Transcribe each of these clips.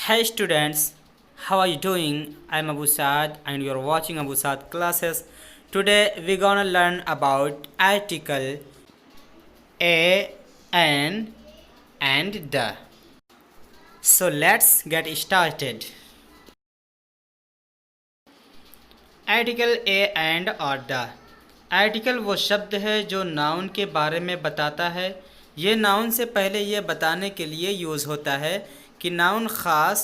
Hey students, how are you doing? I'm Abu Saad and you're watching Abu Saad classes. Today we're gonna learn about article a, an, and the. So let's get started. Article A and और the. Article वो शब्द है जो noun के बारे में बताता है। ये नाउन से पहले ये बताने के लिए यूज़ होता है कि नाउन ख़ास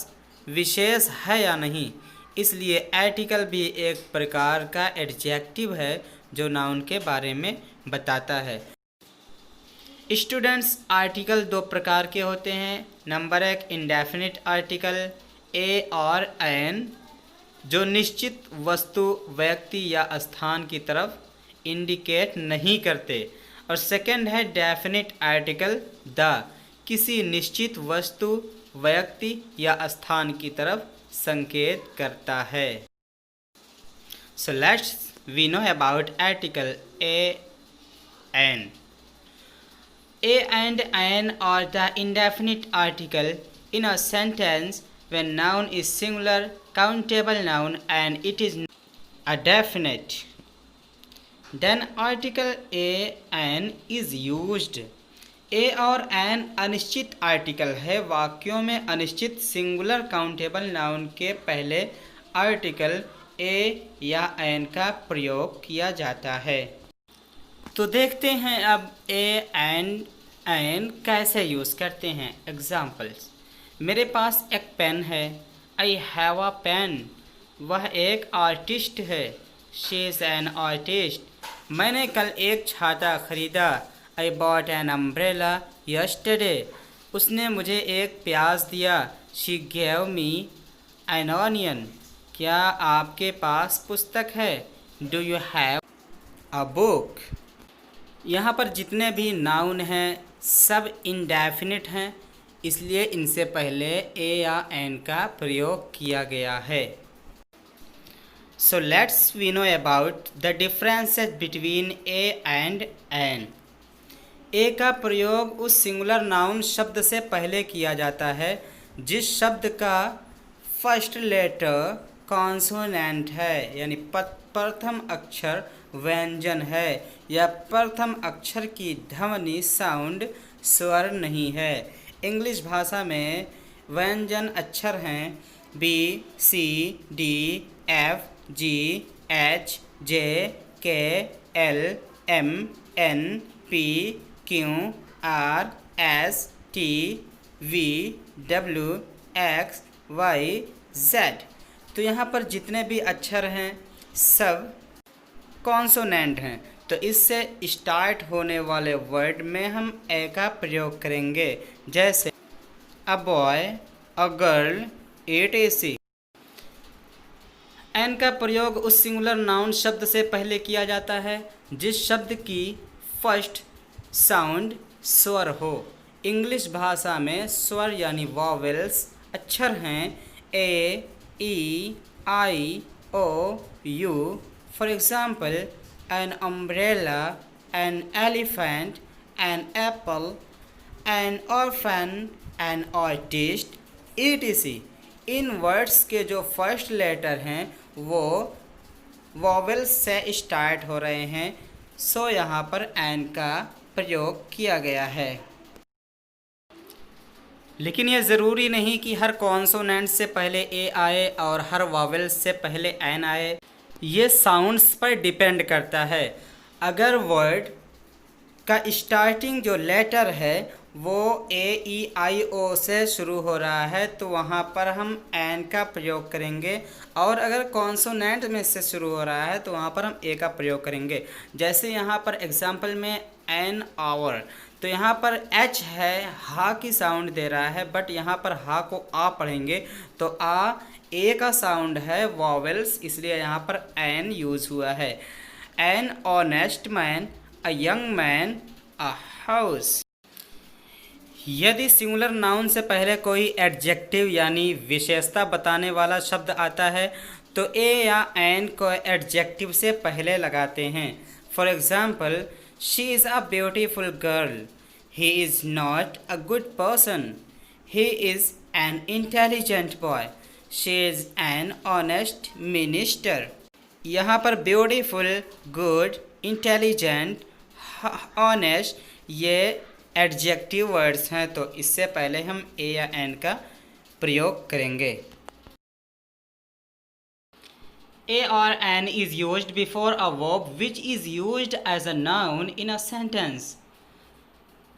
विशेष है या नहीं। इसलिए आर्टिकल भी एक प्रकार का एडजेक्टिव है जो नाउन के बारे में बताता है। स्टूडेंट्स, आर्टिकल दो प्रकार के होते हैं। नंबर एक, इंडेफिनिट आर्टिकल ए और एन, जो निश्चित वस्तु, व्यक्ति या स्थान की तरफ इंडिकेट नहीं करते। और सेकंड है डेफिनिट आर्टिकल द, किसी निश्चित वस्तु, व्यक्ति या स्थान की तरफ संकेत करता है। So let's we know about article A an. A and an are the indefinite article in a sentence when noun is singular, countable noun and it is a definite. Then article a an is used. A और an अनिश्चित article है। वाक्यों में अनिश्चित singular countable noun के पहले article a या an का प्रयोग किया जाता है। तो देखते हैं अब ए एंड एन कैसे यूज़ करते हैं। एग्जाम्पल्स, मेरे पास एक पेन है। आई हैव अ पेन, वह एक आर्टिस्ट है। शी इज़ एन आर्टिस्ट, मैंने कल एक छाता ख़रीदा। I bought an umbrella yesterday, उसने मुझे एक प्याज दिया। She gave me an onion, क्या आपके पास पुस्तक है? Do you have a book? यहाँ पर जितने भी नाउन हैं सब इंडेफिनिट हैं, इसलिए इनसे पहले ए या एन का प्रयोग किया गया है। So let's we know about the differences between a and an. A का प्रयोग उस सिंगुलर नाउन शब्द से पहले किया जाता है जिस शब्द का फर्स्ट लेटर कॉन्सोनेंट है, यानी प्रथम अक्षर व्यंजन है या प्रथम अक्षर की ध्वनि साउंड स्वर नहीं है। इंग्लिश भाषा में व्यंजन अक्षर हैं B, C, D, F, G, H, J, K, L, M, N, P, Q, R, S, T, V, W, X, Y, Z. तो यहाँ पर जितने भी अक्षर हैं सब कॉन्सोनेंट हैं। तो इससे स्टार्ट होने वाले वर्ड में हम ए का प्रयोग करेंगे, जैसे a boy, a girl, etc. An का प्रयोग उस सिंगुलर नाउन शब्द से पहले किया जाता है जिस शब्द की फर्स्ट साउंड स्वर हो। इंग्लिश भाषा में स्वर यानी वॉवेल्स अक्षर हैं ए, ई, आई, ओ, you. For example, an umbrella, an elephant, an apple, an orphan, an artist, etc. In words के जो फर्स्ट लेटर हैं वो वॉवेल्स से स्टार्ट हो रहे हैं, सो यहाँ पर एन का प्रयोग किया गया है। लेकिन ये ज़रूरी नहीं कि हर कॉन्सोनेंट से पहले ए आए और हर वॉवेल्स से पहले एन आए। ये साउंड्स पर डिपेंड करता है। अगर वर्ड का स्टार्टिंग जो लेटर है वो ए, ई, आई, ओ से शुरू हो रहा है तो वहाँ पर हम एन का प्रयोग करेंगे, और अगर कॉन्सोनेंट में से शुरू हो रहा है तो वहाँ पर हम ए का प्रयोग करेंगे। जैसे यहाँ पर एग्जांपल में एन आवर, तो यहाँ पर एच है, हा की साउंड दे रहा है, बट यहाँ पर हा को आ पढ़ेंगे तो आ ए का साउंड है वॉवेल्स, इसलिए यहाँ पर एन यूज़ हुआ है। An honest man, a young man, a house. यदि सिंगुलर नाउन से पहले कोई एडजेक्टिव यानी विशेषता बताने वाला शब्द आता है तो ए या एन को एडजेक्टिव से पहले लगाते हैं। For example, she is a beautiful girl, he is not a good person, he is an intelligent boy. She is an honest minister. यहाँ पर ब्यूटीफुल, गुड, इंटेलिजेंट, ऑनेस्ट ये एडजेक्टिव वर्ड्स हैं, तो इससे पहले हम ए या एन का प्रयोग करेंगे। A or an is used before a verb which is used as a noun in a sentence.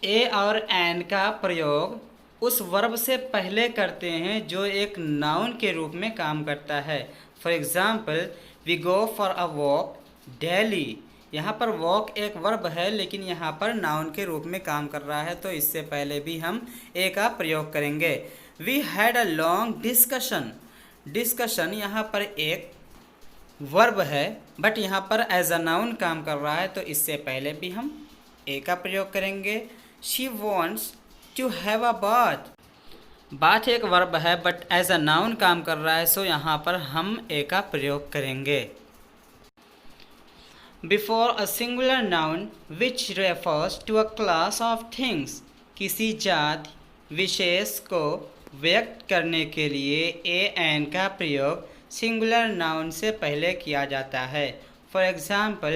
A और an का प्रयोग उस वर्ब से पहले करते हैं जो एक नाउन के रूप में काम करता है। For example, we go for a walk daily. यहाँ पर वॉक एक वर्ब है लेकिन यहाँ पर नाउन के रूप में काम कर रहा है, तो इससे पहले भी हम ए का प्रयोग करेंगे। We had a long discussion. Discussion यहाँ पर एक वर्ब है बट यहाँ पर एज अ नाउन काम कर रहा है, तो इससे पहले भी हम ए का प्रयोग करेंगे। She wants to have a bath. Bath एक वर्ब है बट एज अ नाउन काम कर रहा है, सो यहाँ पर हम ए का प्रयोग करेंगे। Before a singular noun which refers to a class of things. किसी जात विशेष को व्यक्त करने के लिए ए एन का प्रयोग सिंगुलर नाउन से पहले किया जाता है। For example,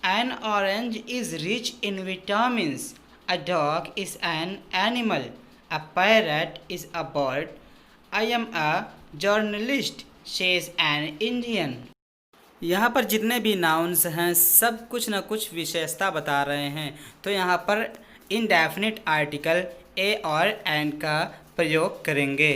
N orange is rich in vitamins. A dog is an animal. A parrot is a bird. I am a journalist. She is an Indian. यहाँ पर जितने भी नाउन्स हैं सब कुछ न कुछ विशेषता बता रहे हैं, तो यहाँ पर इनडेफिनिट आर्टिकल ए और एन का प्रयोग करेंगे।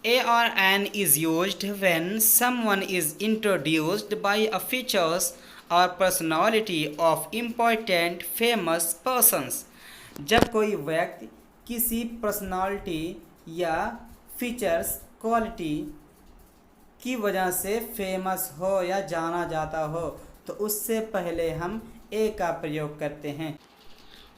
A or an is used when someone is introduced by a features or personality of important famous persons. जब कोई व्यक्ति किसी पर्सनालिटी या फीचर्स क्वालिटी की वजह से फेमस हो या जाना जाता हो, तो उससे पहले हम ए का प्रयोग करते हैं।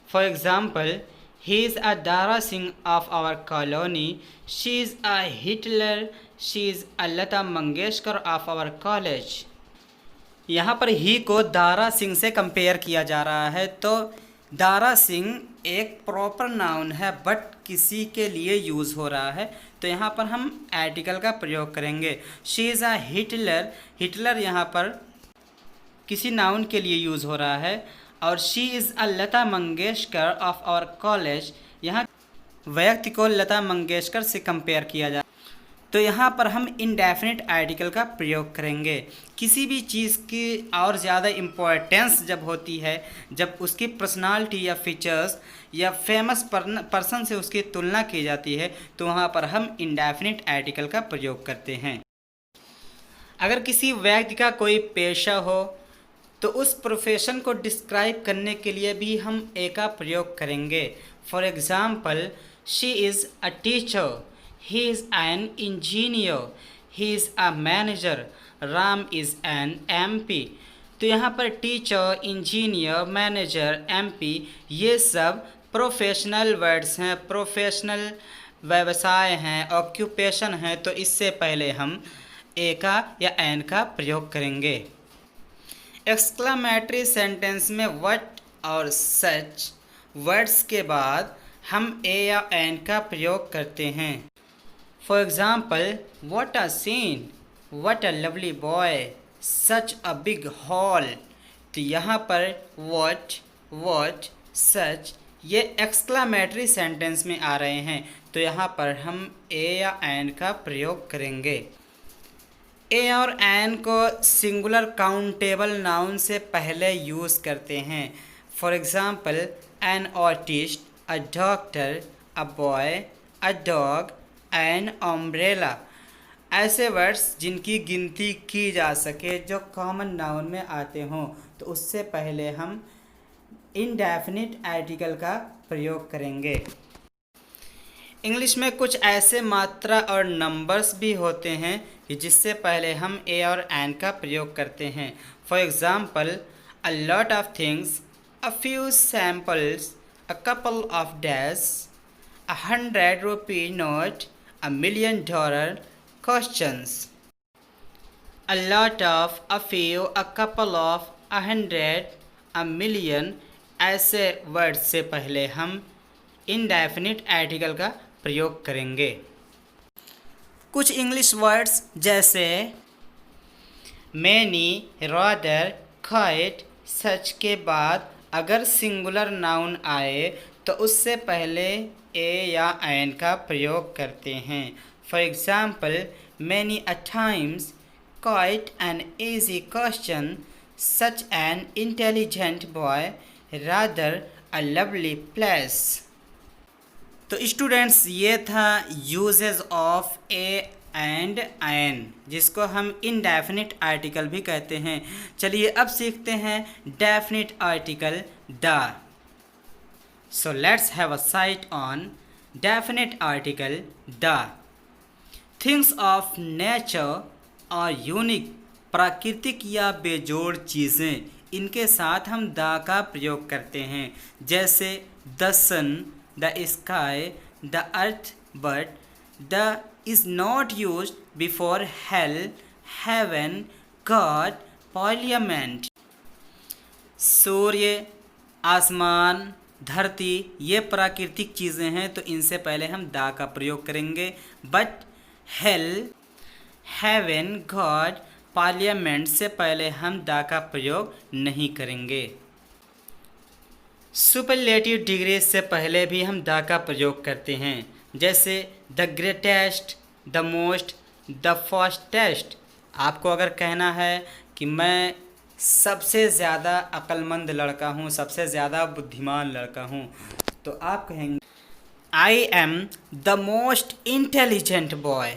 For example, he is a Dara Singh of our colony. She is a Hitler. She is a Lata Mangeshkar of our college. यहाँ पर ही को दारा सिंह से कंपेयर किया जा रहा है, तो दारा सिंह एक प्रॉपर नाउन है बट किसी के लिए यूज़ हो रहा है, तो यहाँ पर हम आर्टिकल का प्रयोग करेंगे। She is a Hitler. Hitler यहाँ पर किसी नाउन के लिए यूज़ हो रहा है, और she is a Lata Mangeshkar of our college. यहाँ व्यक्ति को लता मंगेशकर से कंपेयर किया जाए, तो यहाँ पर हम इंडेफिनिट आर्टिकल का प्रयोग करेंगे। किसी भी चीज़ की और ज़्यादा इम्पोर्टेंस जब होती है, जब उसकी पर्सनालिटी या फीचर्स या फेमस पर्सन से उसकी तुलना की जाती है, तो वहाँ पर हम इंडेफिनिट आर्टिकल का प्रयोग करते हैं। अगर किसी व्यक्ति का कोई पेशा हो तो उस प्रोफेशन को डिस्क्राइब करने के लिए भी हम ए का प्रयोग करेंगे। For example, she is a teacher. He is an engineer. He is a manager. Ram is an MP। तो यहाँ पर टीचर, इंजीनियर, मैनेजर, MP ये सब प्रोफेशनल वर्ड्स हैं, प्रोफेशनल व्यवसाय हैं, ऑक्यूपेशन हैं, तो इससे पहले हम ए का या एन का प्रयोग करेंगे। एक्सक्लामेटरी सेंटेंस में व्हाट और सच वर्ड्स के बाद हम ए या एन का प्रयोग करते हैं। For example, what a scene, what a lovely boy, such a big hall. तो यहाँ पर व्हाट, सच ये एक्सक्लामेटरी सेंटेंस में आ रहे हैं, तो यहाँ पर हम ए या एन का प्रयोग करेंगे। ए और एन को सिंगुलर काउंटेबल नाउन से पहले यूज़ करते हैं। For example, an artist, a doctor, a boy, a dog, an umbrella. ऐसे वर्ड्स जिनकी गिनती की जा सके, जो कॉमन नाउन में आते हों, तो उससे पहले हम इनडेफिनिट आर्टिकल का प्रयोग करेंगे। इंग्लिश में कुछ ऐसे मात्रा और नंबर्स भी होते हैं कि जिससे पहले हम ए और एन का प्रयोग करते हैं। For example, a lot of things, a few samples, a couple of days, ₹100 note, $1 million questions. A lot of, a few, a couple of, 100, $1 million ऐसे वर्ड्स से पहले हम इनडेफिनिट आर्टिकल का प्रयोग करेंगे। कुछ इंग्लिश वर्ड्स जैसे मैनी, रादर, क्वाइट, सच के बाद अगर सिंगुलर नाउन आए तो उससे पहले ए या एन का प्रयोग करते हैं। For example, many a times, quite an easy question, such an intelligent boy, rather a lovely place. तो स्टूडेंट्स, ये था uses of A and an, जिसको हम इनडेफिनिट आर्टिकल भी कहते हैं। चलिए अब सीखते हैं definite article the. So let's have a site on definite article the. Things of nature और यूनिक, प्राकृतिक या बेजोड़ चीज़ें, इनके साथ हम द का प्रयोग करते हैं। जैसे the sun, the sky, the earth, but the is not used before hell, heaven, God, parliament। सूर्य, आसमान, धरती ये प्राकृतिक चीज़ें हैं तो इनसे पहले हम दा का प्रयोग करेंगे। But hell, heaven, God, parliament से पहले हम दा का प्रयोग नहीं करेंगे। सुपरलेटिव डिग्री से पहले भी हम दा का प्रयोग करते हैं। जैसे the greatest, the most, the fastest. आपको अगर कहना है कि मैं सबसे ज़्यादा अक्लमंद लड़का हूँ, सबसे ज़्यादा बुद्धिमान लड़का हूँ, तो आप कहेंगे I am the most intelligent boy.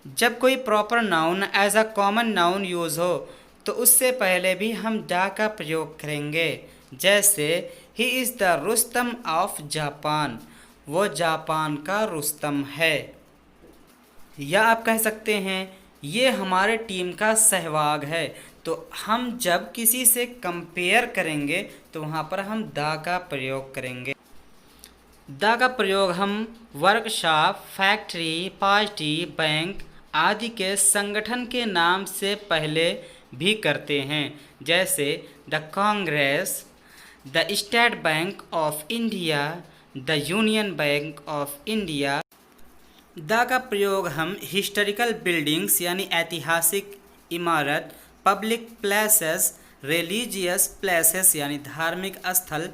जब कोई proper noun as a common noun use हो तो उससे पहले भी हम द का प्रयोग करेंगे। जैसे he is the Rustam of Japan, वो जापान का रुस्तम है। या आप कह सकते हैं ये हमारे टीम का सहवाग है। तो हम जब किसी से कंपेयर करेंगे तो वहाँ पर हम द का प्रयोग करेंगे। द का प्रयोग हम वर्कशॉप, फैक्ट्री, पार्टी, बैंक आदि के संगठन के नाम से पहले भी करते हैं। जैसे the Congress, the state bank of India, the union bank of India. The का प्रयोग हम हिस्टोरिकल बिल्डिंग्स यानी ऐतिहासिक इमारत, पब्लिक प्लेसेस, रिलीजियस प्लेसेस यानी धार्मिक स्थल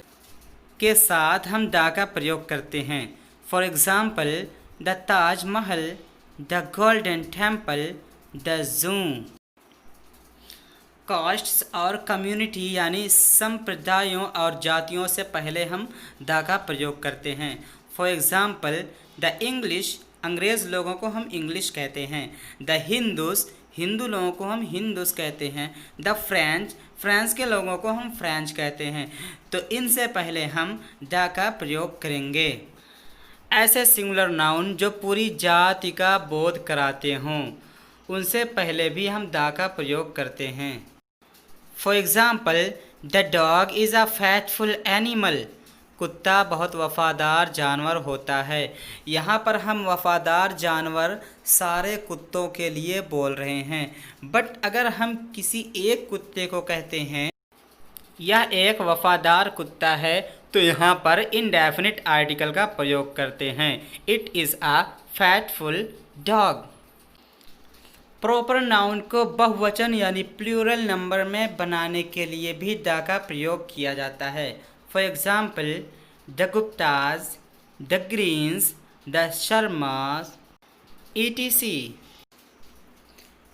के साथ हम द का प्रयोग करते हैं। For example, the Taj Mahal, the golden temple, the zoo. Castes और कम्युनिटी यानी संप्रदायों और जातियों से पहले हम द का प्रयोग करते हैं। फॉर एग्ज़ाम्पल, द इंग्लिश, अंग्रेज़ लोगों को हम इंग्लिश कहते हैं। द हिंदूस, हिंदू लोगों को हम हिंदूस कहते हैं। द फ्रेंच, फ्रांस के लोगों को हम फ्रेंच कहते हैं। तो इनसे पहले हम द का प्रयोग करेंगे। ऐसे सिंगुलर नाउन जो पूरी जाति का बोध कराते हों उनसे पहले भी हम द का प्रयोग करते हैं। For example, the dog is a faithful animal, कुत्ता बहुत वफ़ादार जानवर होता है। यहाँ पर हम वफ़ादार जानवर सारे कुत्तों के लिए बोल रहे हैं। बट अगर हम किसी एक कुत्ते को कहते हैं यह एक वफ़ादार कुत्ता है तो यहाँ पर इनडेफिनिट आर्टिकल का प्रयोग करते हैं। It is a faithful dog. Proper noun को बहुवचन यानी प्लूरल नंबर में बनाने के लिए भी द का प्रयोग किया जाता है। For example, the Guptas, the Greens, the Sharmas, etc।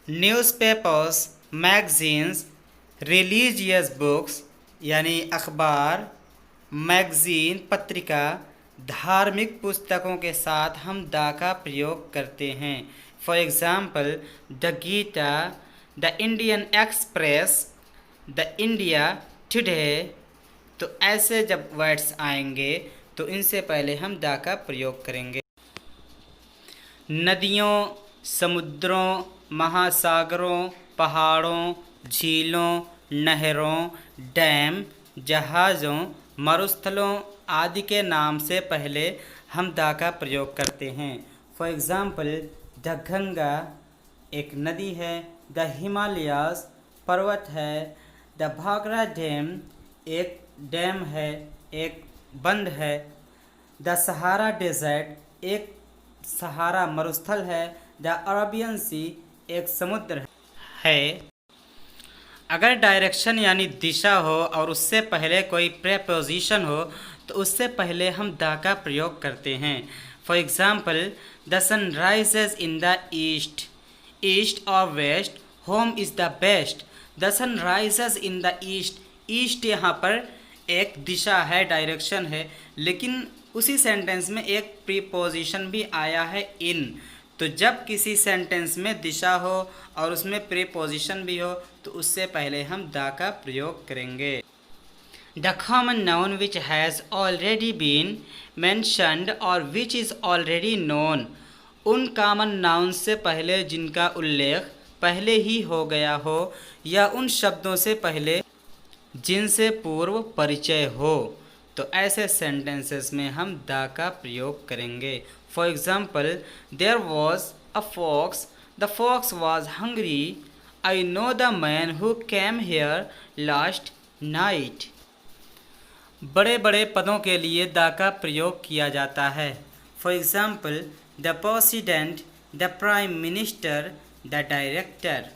Newspapers, magazines, religious books यानी अखबार, मैगज़ीन, पत्रिका, धार्मिक पुस्तकों के साथ हम द का प्रयोग करते हैं। For example, the Gita, the Indian Express, the India Today. तो ऐसे जब वर्ड्स आएंगे तो इनसे पहले हम द का प्रयोग करेंगे। नदियों, समुद्रों, महासागरों, पहाड़ों, झीलों, नहरों, डैम, जहाज़ों, मरुस्थलों आदि के नाम से पहले हम द का प्रयोग करते हैं। फॉर एग्ज़ाम्पल, द गंगा एक नदी है, द हिमालयास पर्वत है, द भाखड़ा डैम एक डैम है, एक बंद है, द सहारा डेजर्ट एक सहारा मरुस्थल है। द अरेबियन सी एक समुद्र है। अगर डायरेक्शन यानी दिशा हो और उससे पहले कोई प्रेपोजिशन हो तो उससे पहले हम द का प्रयोग करते हैं। For example, the sun rises in the east, east और west, home is the best. The sun rises in the east, east यहाँ पर एक दिशा है, डायरेक्शन है, लेकिन उसी सेंटेंस में एक प्रीपोजिशन भी आया है इन। तो जब किसी सेंटेंस में दिशा हो और उसमें प्रीपोजिशन भी हो तो उससे पहले हम द का प्रयोग करेंगे। The common noun which has already been mentioned और विच इज़ ऑलरेडी नोन, उन कॉमन नाउन से पहले जिनका उल्लेख पहले ही हो गया हो या उन शब्दों से पहले जिनसे पूर्व परिचय हो, तो ऐसे सेंटेंसेस में हम द का प्रयोग करेंगे। For example, there was a fox, the fox was hungry, I know the man who came here last night. बड़े बड़े पदों के लिए द का प्रयोग किया जाता है। For example, the president, the prime minister, the director.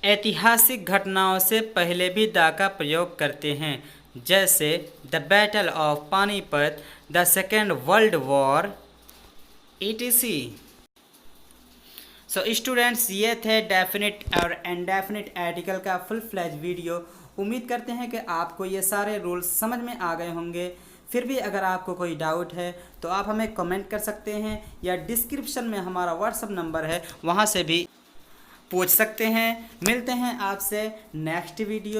ऐतिहासिक घटनाओं से पहले भी द का प्रयोग करते हैं, जैसे the battle of Panipat, the second world war, etc। So students, ये थे डेफिनिट और इनडेफिनिट आर्टिकल का फुल फ्लैज वीडियो। उम्मीद करते हैं कि आपको ये सारे रूल्स समझ में आ गए होंगे। फिर भी अगर आपको कोई डाउट है तो आप हमें कमेंट कर सकते हैं या डिस्क्रिप्शन में हमारा व्हाट्सएप नंबर है, वहाँ से भी पूछ सकते हैं। मिलते हैं आपसे नेक्स्ट वीडियो में।